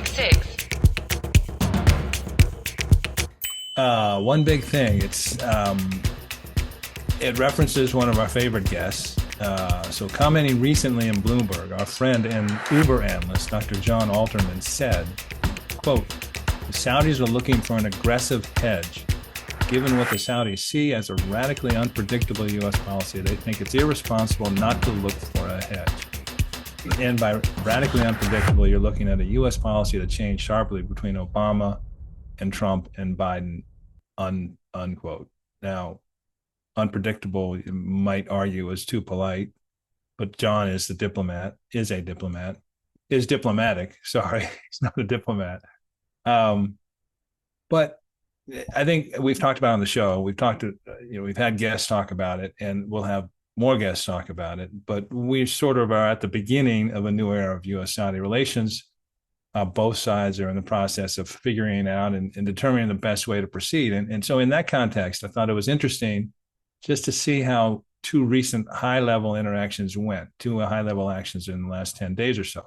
966. One big thing. It references one of our favorite guests. So commenting recently in Bloomberg, our friend and Uber analyst, Dr. John Alterman, said, quote, the Saudis are looking for an aggressive hedge. Given what the Saudis see as a radically unpredictable U.S. policy, they think it's irresponsible not to look for a hedge. And by radically unpredictable, you're looking at a U.S. policy that changed sharply between Obama and Trump and Biden, unquote. Now, unpredictable, you might argue, is too polite, but John is diplomatic. He's diplomatic. Sorry, he's not a diplomat. But I think we've talked about on the show. We've had guests talk about it, and we'll have more guests talk about it. But we sort of are at the beginning of a new era of U.S. Saudi relations. Both sides are in the process of figuring out and determining the best way to proceed. And so in that context, I thought it was interesting just to see how two recent high-level interactions went, two high-level actions in the last 10 days or so.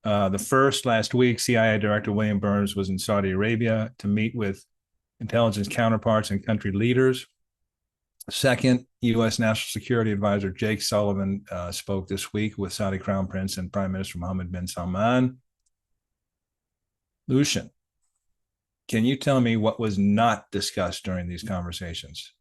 The first, last week, CIA Director William Burns was in Saudi Arabia to meet with intelligence counterparts and country leaders. Second, U.S. National Security Advisor Jake Sullivan spoke this week with Saudi Crown Prince and Prime Minister Mohammed bin Salman. Lucian, can you tell me what was not discussed during these conversations?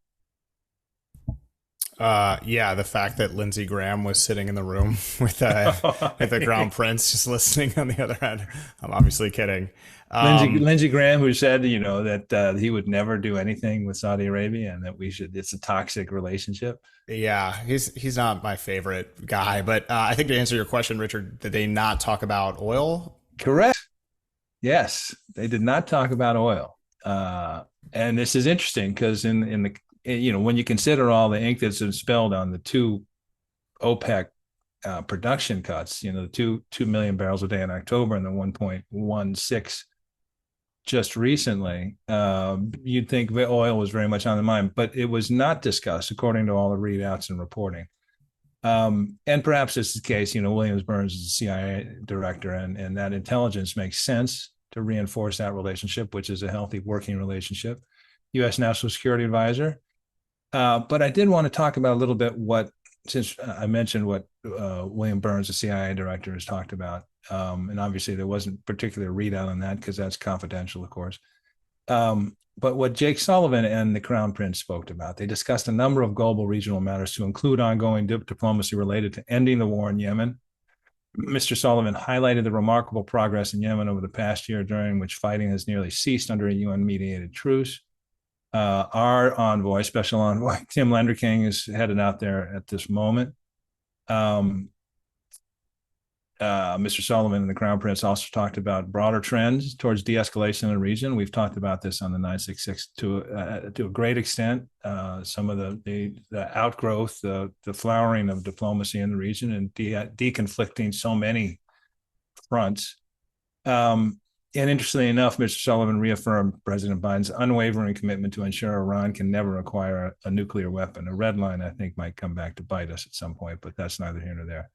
The fact that Lindsey Graham was sitting in the room with the Crown Prince just listening on the other end. I'm obviously kidding. Lindsey Graham, who said, that he would never do anything with Saudi Arabia and that it's a toxic relationship. Yeah, he's not my favorite guy, but I think to answer your question, Richard, did they not talk about oil? Correct. Yes, they did not talk about oil. And this is interesting because when you consider all the ink that's been spilled on the two OPEC production cuts, the 2 million barrels a day in October and the 1.16 just recently, you'd think the oil was very much on the mind, but it was not discussed according to all the readouts and reporting. And perhaps this is the case, Williams Burns is the CIA director, and that intelligence makes sense to reinforce that relationship, which is a healthy working relationship. U.S. National Security Advisor. But I did want to talk about a little bit since I mentioned what William Burns, the CIA director, has talked about. And obviously there wasn't particular readout on that because that's confidential, of course. But what Jake Sullivan and the Crown Prince spoke about, they discussed a number of global regional matters to include ongoing diplomacy related to ending the war in Yemen. Mr. Sullivan highlighted the remarkable progress in Yemen over the past year, during which fighting has nearly ceased under a UN-mediated truce. Our special envoy, Tim Lenderking, is headed out there at this moment. Mr. Sullivan and the Crown Prince also talked about broader trends towards de-escalation in the region. We've talked about this on the 966 to a great extent. Some of the outgrowth, the flowering of diplomacy in the region and deconflicting so many fronts. And interestingly enough, Mr. Sullivan reaffirmed President Biden's unwavering commitment to ensure Iran can never acquire a nuclear weapon. A red line, I think, might come back to bite us at some point, but that's neither here nor there.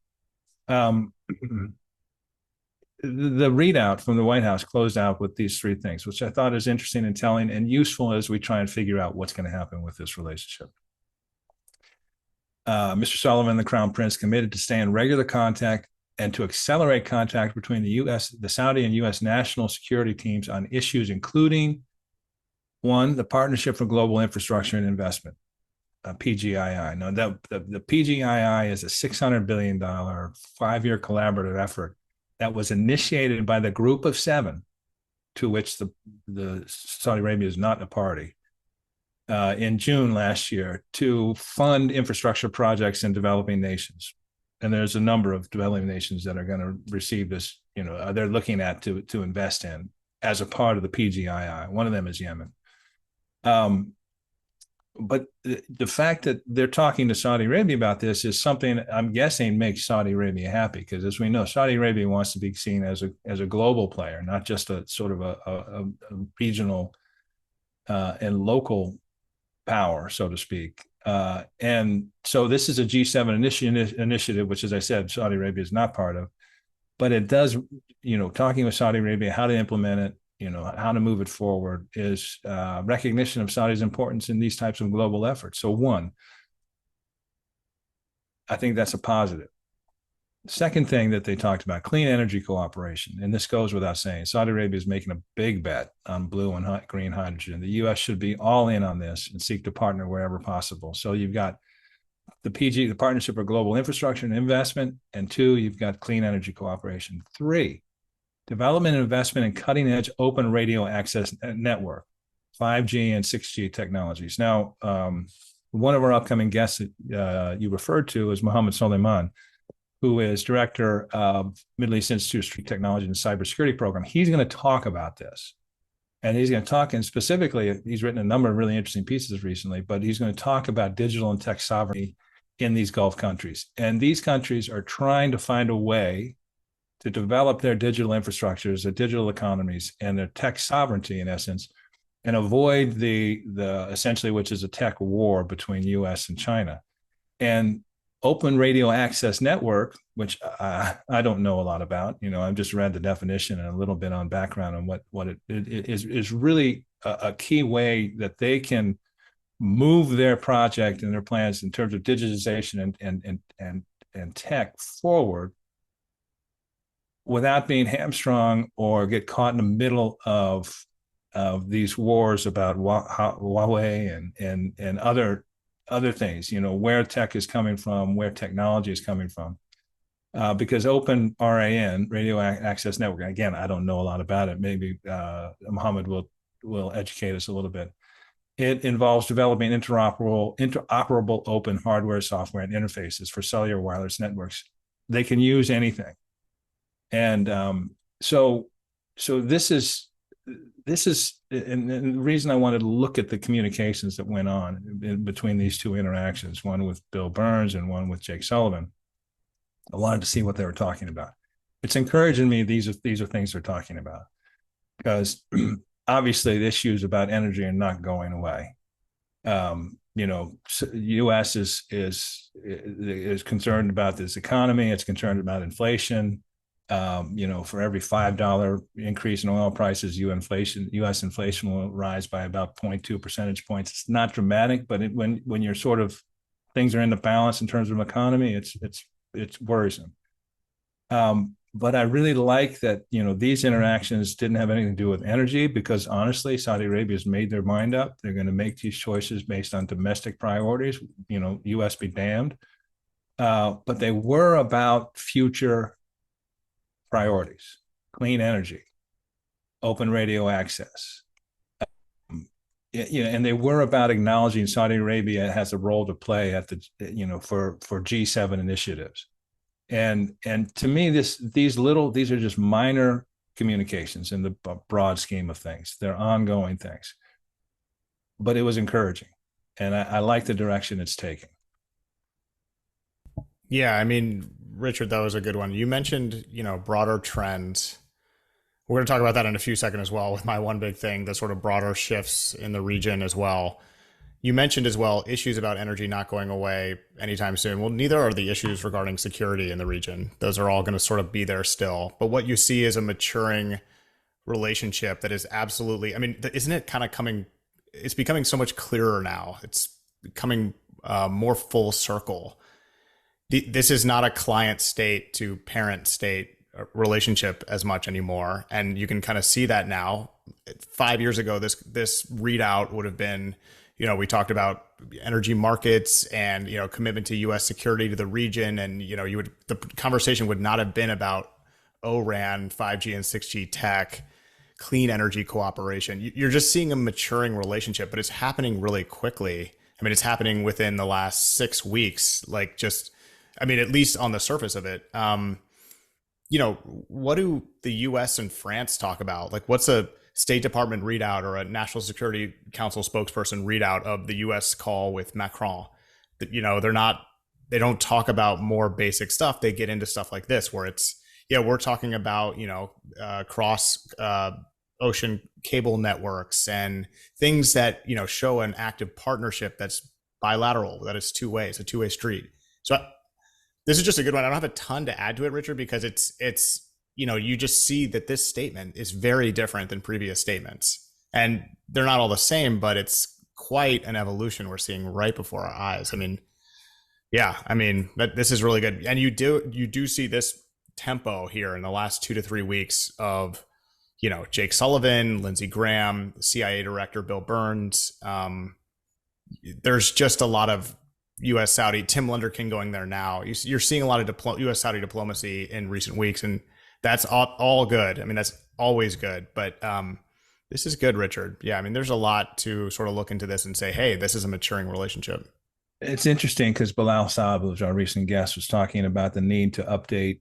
The readout from the White House closed out with these three things, which I thought is interesting and telling and useful as we try and figure out what's going to happen with this relationship. Mr. Sullivan, the Crown Prince, committed to stay in regular contact and to accelerate contact between the Saudi and U.S. national security teams on issues including, one, the Partnership for Global Infrastructure and Investment, PGII. Now, the PGII is a $600 billion 5-year collaborative effort that was initiated by the Group of Seven, to which the Saudi Arabia is not a party, in June last year, to fund infrastructure projects in developing nations. And there's a number of developing nations that are going to receive this, they're looking at to invest in as a part of the PGII. One of them is Yemen. But the fact that they're talking to Saudi Arabia about this is something I'm guessing makes Saudi Arabia happy, because as we know, Saudi Arabia wants to be seen as a global player, not just a sort of a regional and local power, so to speak. And so this is a G7 initiative, which, as I said, Saudi Arabia is not part of. but it does, talking with Saudi Arabia, how to implement it, how to move it forward is recognition of Saudi's importance in these types of global efforts. So one, I think that's a positive. Second thing that they talked about, clean energy cooperation. And this goes without saying, Saudi Arabia is making a big bet on blue and green hydrogen. The U.S. should be all in on this and seek to partner wherever possible. So you've got the PG, the Partnership for Global Infrastructure and Investment. And two, you've got clean energy cooperation. Three, development and investment in cutting edge open radio access network, 5G and 6G technologies. Now, one of our upcoming guests that you referred to is Mohammed Sullivan, who is director of Middle East Institute of Strategic Technology and Cybersecurity Program. He's going to talk about this. And he's going to talk, and specifically, he's written a number of really interesting pieces recently, but he's going to talk about digital and tech sovereignty in these Gulf countries. And these countries are trying to find a way to develop their digital infrastructures, their digital economies, and their tech sovereignty, in essence, and avoid the essentially, which is a tech war between U.S. and China. And open radio access network, which I don't know a lot about. I've just read the definition and a little bit on background on what it is really a key way that they can move their project and their plans in terms of digitization and tech forward without being hamstrung or get caught in the middle of these wars about Huawei and other things, where tech is coming from, where technology is coming from. Because Open RAN, Radio Access Network, again, I don't know a lot about it. Maybe Mohammed will educate us a little bit. It involves developing interoperable open hardware, software, and interfaces for cellular wireless networks. They can use anything. And so this is, and the reason I wanted to look at the communications that went on between these two interactions, one with Bill Burns and one with Jake Sullivan. I wanted to see what they were talking about. It's encouraging me. These are things they're talking about, because obviously the issues about energy are not going away. U.S. is concerned about this economy. It's concerned about inflation. For every $5 increase in oil prices, U.S. inflation will rise by about 0.2 percentage points. It's not dramatic, but when you're sort of things are in the balance in terms of economy, it's worrisome. But I really like that, these interactions didn't have anything to do with energy, because honestly, Saudi Arabia has made their mind up. They're going to make these choices based on domestic priorities, U.S. be damned. But they were about future priorities: clean energy, open radio access. And they were about acknowledging Saudi Arabia has a role to play at for G7 initiatives. And to me, these are just minor communications in the broad scheme of things. They're ongoing things, but it was encouraging, and I like the direction it's taking. Yeah, I mean, Richard, that was a good one. You mentioned, broader trends. We're going to talk about that in a few seconds as well, with my one big thing, the sort of broader shifts in the region as well. You mentioned as well issues about energy not going away anytime soon. Well, neither are the issues regarding security in the region. Those are all going to sort of be there still. But what you see is a maturing relationship that is absolutely, I mean, isn't it kind of it's becoming so much clearer now. It's becoming more full circle. This is not a client state to parent state relationship as much anymore. And you can kind of see that now. 5 years ago, this readout would have been, we talked about energy markets and, commitment to U.S. security to the region. And, the conversation would not have been about ORAN, 5G and 6G tech, clean energy cooperation. You're just seeing a maturing relationship, but it's happening really quickly. I mean, it's happening within the last 6 weeks, at least on the surface of it. What do the U.S. and France talk about? What's a State Department readout or a National Security Council spokesperson readout of the U.S. call with Macron? That they don't talk about more basic stuff. They get into stuff like this, where it's, we're talking about, cross ocean cable networks and things that, show an active partnership that's bilateral, that is two-way. It's a two-way street. So this is just a good one. I don't have a ton to add to it, Richard, because it's you just see that this statement is very different than previous statements. And they're not all the same, but it's quite an evolution we're seeing right before our eyes. I mean, yeah, I mean, this is really good. And you do see this tempo here in the last 2 to 3 weeks of, Jake Sullivan, Lindsey Graham, CIA Director Bill Burns. There's just a lot of U.S. Saudi, Tim Lunderkin going there now. You're seeing a lot of U.S. Saudi diplomacy in recent weeks, and that's all good. I mean, that's always good. But this is good, Richard. Yeah, I mean, there's a lot to sort of look into this and say, hey, this is a maturing relationship. It's interesting because Bilal Saab, who's our recent guest, was talking about the need to update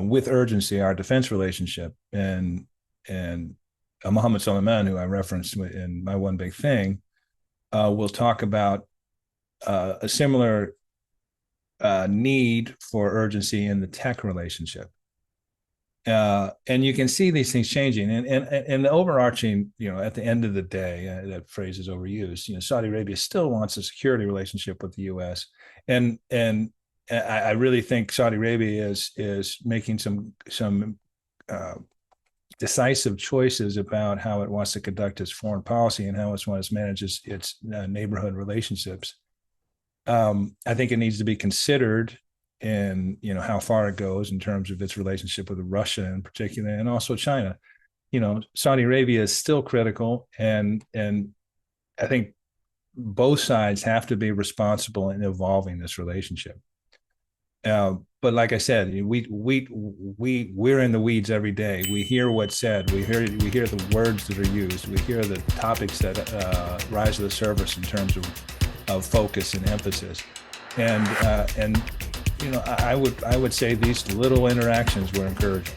with urgency our defense relationship, and Mohammed Salman, who I referenced in my one big thing, will talk about a similar need for urgency in the tech relationship. And you can see these things changing. And the overarching, at the end of the day, that phrase is overused. Saudi Arabia still wants a security relationship with the U.S. And I really think Saudi Arabia is making some decisive choices about how it wants to conduct its foreign policy and how it wants to manage its neighborhood relationships. I think it needs to be considered in how far it goes in terms of its relationship with Russia in particular, and also China. Saudi Arabia is still critical, and I think both sides have to be responsible in evolving this relationship. But like I said, we're in the weeds every day. We hear what's said. We hear the words that are used. We hear the topics that rise to the surface in terms of focus and emphasis. And I would say these little interactions were encouraging.